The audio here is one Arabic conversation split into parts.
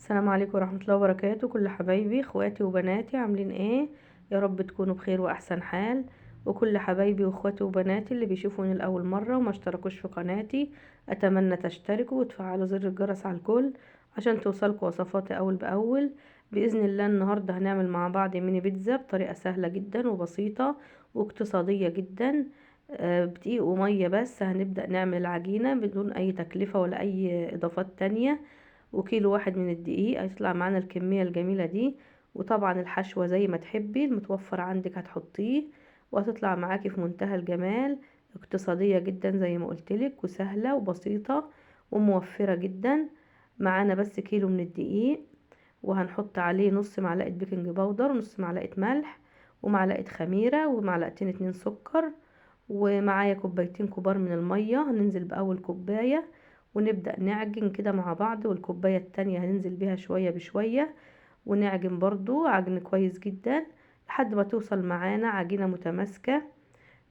السلام عليكم ورحمة الله وبركاته. كل حبايبي اخواتي وبناتي عاملين ايه؟ يا رب تكونوا بخير واحسن حال. وكل حبايبي واخواتي وبناتي اللي بيشوفوني لاول مرة وما اشتركوش في قناتي، اتمنى تشتركوا وتفعلوا زر الجرس على الكل عشان توصلكوا وصفاتي اول باول. باذن الله النهاردة هنعمل مع بعض ميني بيتزا بطريقة سهلة جدا وبسيطة واقتصادية جدا. بدقيق ومية بس هنبدأ نعمل العجينة بدون اي تكلفة ولا اي اضافات تانية. وكيلو واحد من الدقيق هيطلع معانا الكمية الجميلة دي. وطبعا الحشوة زي ما تحبي المتوفر عندك هتحطيه، وهتطلع معاكي في منتهى الجمال. اقتصادية جدا زي ما قلتلك وسهلة وبسيطة وموفرة جدا. معانا بس كيلو من الدقيق، وهنحط عليه نص معلقة بيكنج باودر ونص معلقة ملح ومعلقة خميرة ومعلقتين اتنين سكر. ومعايا كوبايتين كبار من المية، هننزل بأول كوباية ونبدأ نعجن كده مع بعض، والكوباية التانية هننزل بيها شوية بشوية ونعجن برضو عجن كويس جدا لحد ما توصل معانا عجينة متماسكة.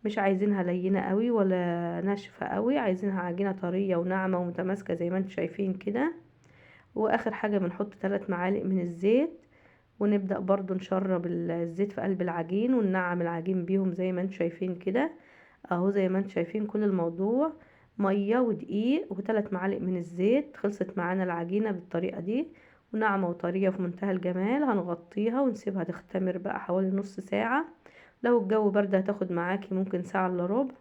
مش عايزينها لينة قوي ولا ناشفة قوي، عايزينها عجينة طرية وناعمة ومتماسكة زي ما انتم شايفين كده. واخر حاجة بنحط 3 معالق من الزيت، ونبدأ برضو نشرب الزيت في قلب العجين وننعم العجين بيهم زي ما انتم شايفين كده. اهو زي ما انتم شايفين كل الموضوع ميه ودقيق و3 معالق من الزيت، خلصت معانا العجينه بالطريقه دي وناعمه وطريه في منتهى الجمال. هنغطيها ونسيبها تختمر بقى حوالي نص ساعه. لو الجو برد هتاخد معاكي ممكن ساعه الا ربع،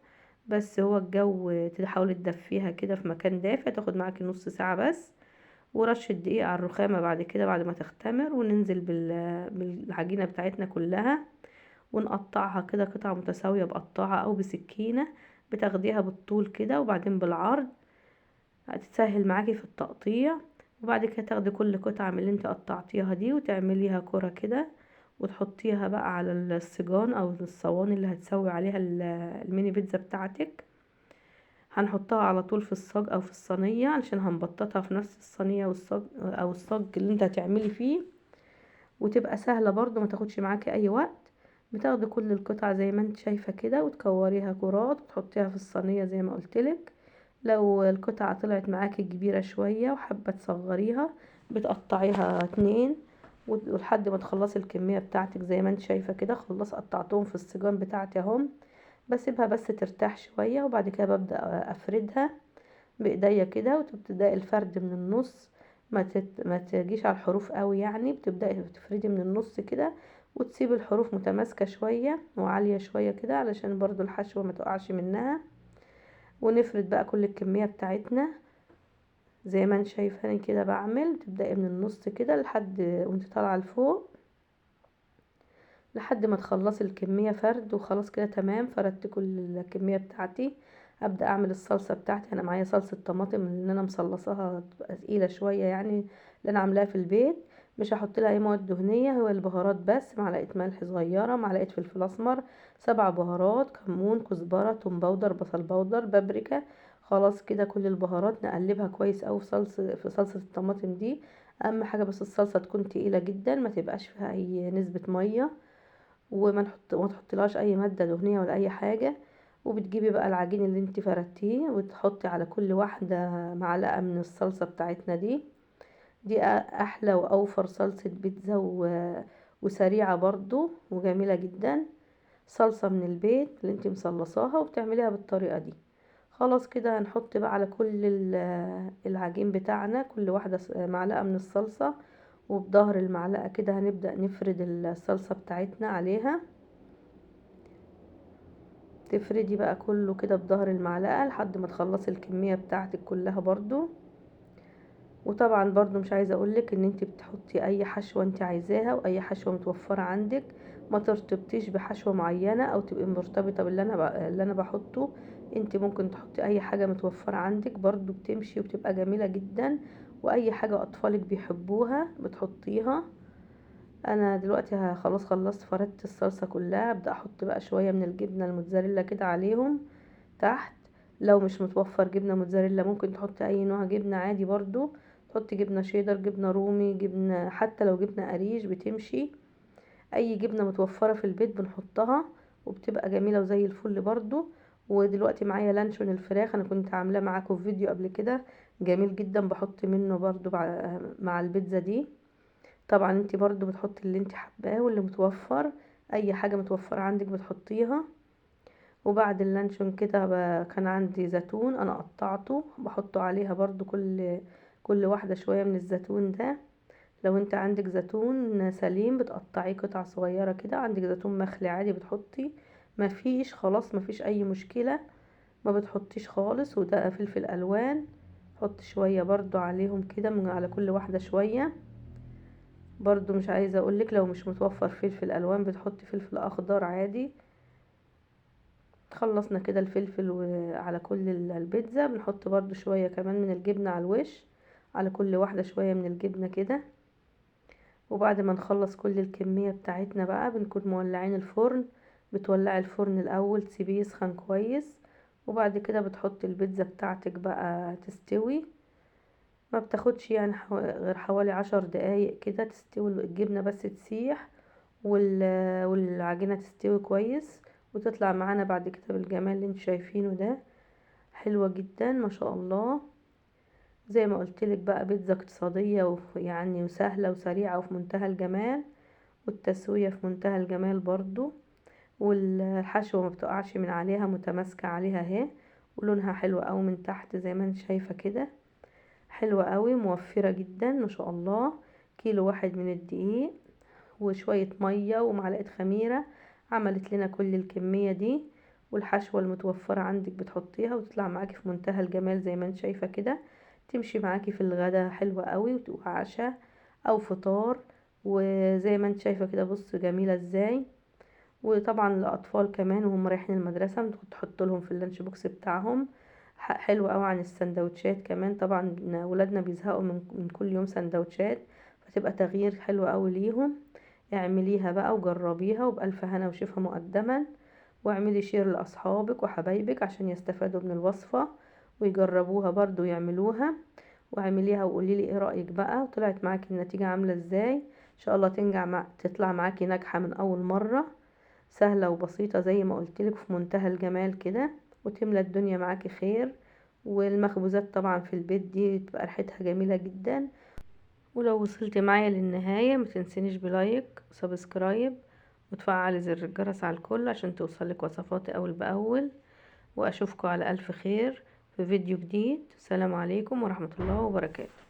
بس هو الجو تحاولي تدفيها كده في مكان دافئ تاخد معاكي نص ساعه بس. ورش الدقيق على الرخامه بعد كده بعد ما تختمر، وننزل بالعجينه بتاعتنا كلها ونقطعها كده قطع متساوية بقطاعة او بسكينة. بتاخديها بالطول كده وبعدين بالعرض، هتتسهل معاكي في التقطيع. وبعد كده تاخدي كل قطعة من اللي انت قطعتيها دي وتعمليها كرة كده، وتحطيها بقى على الصجان او الصواني اللي هتسوي عليها الميني بيتزا بتاعتك. هنحطها على طول في الصاج او في الصينية علشان هنبططها في نفس الصينية والصاج او الصاج اللي انت هتعملي فيه، وتبقى سهلة برضو ما تاخدش معاكي اي وقت. بتاخدي كل القطع زي ما انت شايفة كده وتكوريها كرات وتحطيها في الصينية زي ما قلتلك. لو القطعة طلعت معاكي كبيرة شوية وحابة تصغريها بتقطعيها 2، ولحد ما تخلصي الكمية بتاعتك زي ما انت شايفة كده. خلاص قطعتهم في السجان بتاعتي اهم، بسيبها بس ترتاح شوية وبعد كده ببدأ افردها بايديا كده. وتبدأي الفرد من النص، ما تجيش على الحروف قوي، يعني بتبدأي تفردي من النص كده وتسيبي الحروف متماسكة شوية وعالية شوية كده علشان برضو الحشوة ما تقعش منها. ونفرد بقى كل الكمية بتاعتنا زي ما انت شايفاني كده بعمل. تبدأي من النص كده لحد وانت طالعة لفوق لحد ما تخلصي الكمية فرد. وخلاص كده تمام، فردت كل الكمية بتاعتي. ابدا اعمل الصلصه بتاعتي. انا معايا صلصه طماطم اللي انا مصلصاها تبقى تقيله شويه، يعني اللي انا عاملاها في البيت. مش هحط لها اي مواد دهنيه، هو البهارات بس: معلقه ملح صغيره، معلقه فلفل اسمر، 7 بهارات: كمون، كزبره، توم باودر، بصل باودر، بابريكا. خلاص كده كل البهارات نقلبها كويس اوي في صلصه الطماطم دي. اهم حاجه بس الصلصه تكون تقيله جدا، ما تبقاش فيها اي نسبه ميه، ما تحطلهاش اي ماده دهنيه ولا اي حاجه. وبتجيبي بقى العجين اللي انت فردتيه وتحطي على كل واحده معلقه من الصلصه بتاعتنا دي. دي احلى واوفر صلصه بيتزا وسريعه برضو وجميله جدا. صلصه من البيت اللي انت مصلصاها وبتعمليها بالطريقه دي. خلاص كده هنحط بقى على كل العجين بتاعنا كل واحده معلقه من الصلصه، وبظهر المعلقه كده هنبدأ نفرد الصلصه بتاعتنا عليها. تفردي بقى كله كده بظهر المعلقة لحد ما تخلصي الكمية بتاعتك كلها برضو. وطبعا برضو مش عايزة اقولك ان انت بتحطي اي حشوة انت عايزاها واي حشوة متوفرة عندك، ما ترتبطيش بحشوة معينة او تبقي مرتبطة اللي انا بحطه. انت ممكن تحطي اي حاجة متوفرة عندك برضو بتمشي وبتبقى جميلة جدا، واي حاجة اطفالك بيحبوها بتحطيها. انا دلوقتي خلاص خلصت فردت الصلصة كلها. ابدأ احط بقى شوية من الجبنة الموتزاريلا كده عليهم تحت. لو مش متوفر جبنة موتزاريلا ممكن تحطي اي نوع جبنة عادي برضو، تحطي جبنة شيدر، جبنة رومي، جبنة حتى لو جبنة قريش بتمشي. اي جبنة متوفرة في البيت بنحطها وبتبقى جميلة وزي الفل برضو. ودلوقتي معايا لانشون الفراخ، انا كنت عاملاه معاكم في فيديو قبل كده جميل جدا، بحط منه برضو مع البيتزا دي. طبعا انت برضو بتحطي اللي انت حباه واللي متوفر، اي حاجة متوفرة عندك بتحطيها. وبعد اللانشون كده كان عندي زيتون انا قطعته، بحطه عليها برضو كل واحدة شوية من الزيتون ده. لو انت عندك زيتون سليم بتقطعيه قطع صغيرة كده، عندك زيتون مخلي عادي بتحطي، مفيش خلاص مفيش اي مشكلة، ما بتحطيش خالص. وده فلفل الوان، حط شوية برضو عليهم كده، من على كل واحدة شوية. برضو مش عايزة اقولك لو مش متوفر فلفل الوان بتحطي فلفل اخضر عادي. خلصنا كده الفلفل على كل البيتزا، بنحط برضو شوية كمان من الجبنة على الوش، على كل واحدة شوية من الجبنة كده. وبعد ما نخلص كل الكمية بتاعتنا بقى بنكون مولعين الفرن. بتولعي الفرن الاول تسيبيه يسخن كويس، وبعد كده بتحطي البيتزا بتاعتك بقى تستوي. ما بتاخدش يعني غير حوالي 10 دقايق كده تستوي، الجبنة بس تسيح والعجينة تستوي كويس، وتطلع معانا بعد كده بالجمال اللي انتوا شايفينه ده. حلوة جدا ما شاء الله. زي ما قلتلك بقى بيتزا اقتصادية يعني وسهلة وسريعة وفي منتهى الجمال، والتسوية في منتهى الجمال برضو، والحشوة ما بتقعش من عليها، متماسكة عليها اهي، ولونها حلو قوي من تحت زي ما انت شايفة كده. حلوة قوي موفرة جدا ما شاء الله. كيلو واحد من الدقيق وشوية مية ومعلقة خميرة عملت لنا كل الكمية دي. والحشوة المتوفرة عندك بتحطيها وتطلع معاكي في منتهى الجمال زي ما انت شايفة كده. تمشي معاكي في الغدا حلوة قوي وعشاء او فطار. وزي ما انت شايفة كده بص جميلة ازاي. وطبعا الاطفال كمان وهم رايحين المدرسة ممكن تحط لهم في اللانش بوكس بتاعهم. حلو قوي عن السندوتشات كمان، طبعا ولادنا بيزهقوا من كل يوم سندوتشات، فتبقى تغيير حلو قوي ليهم. اعمليها بقى وجربيها وبألف هنا وشفا مقدما. واعملي شير لأصحابك وحبايبك عشان يستفادوا من الوصفة ويجربوها برضو ويعملوها. واعمليها وقوليلي ايه رأيك بقى، وطلعت معاكي النتيجة عاملة ازاي. ان شاء الله تطلع معاكي ناجحة من اول مرة. سهلة وبسيطة زي ما قلتلك في منتهى الجمال كده، وتملى الدنيا معاكي خير. والمخبوزات طبعا في البيت دي تبقى ريحتها جميلة جدا. ولو وصلت معايا للنهاية ما تنسينيش بلايك وسبسكرايب وتفعلي زر الجرس على الكل عشان توصلك وصفاتي اول باول. واشوفكم على الف خير في فيديو جديد. سلام عليكم ورحمة الله وبركاته.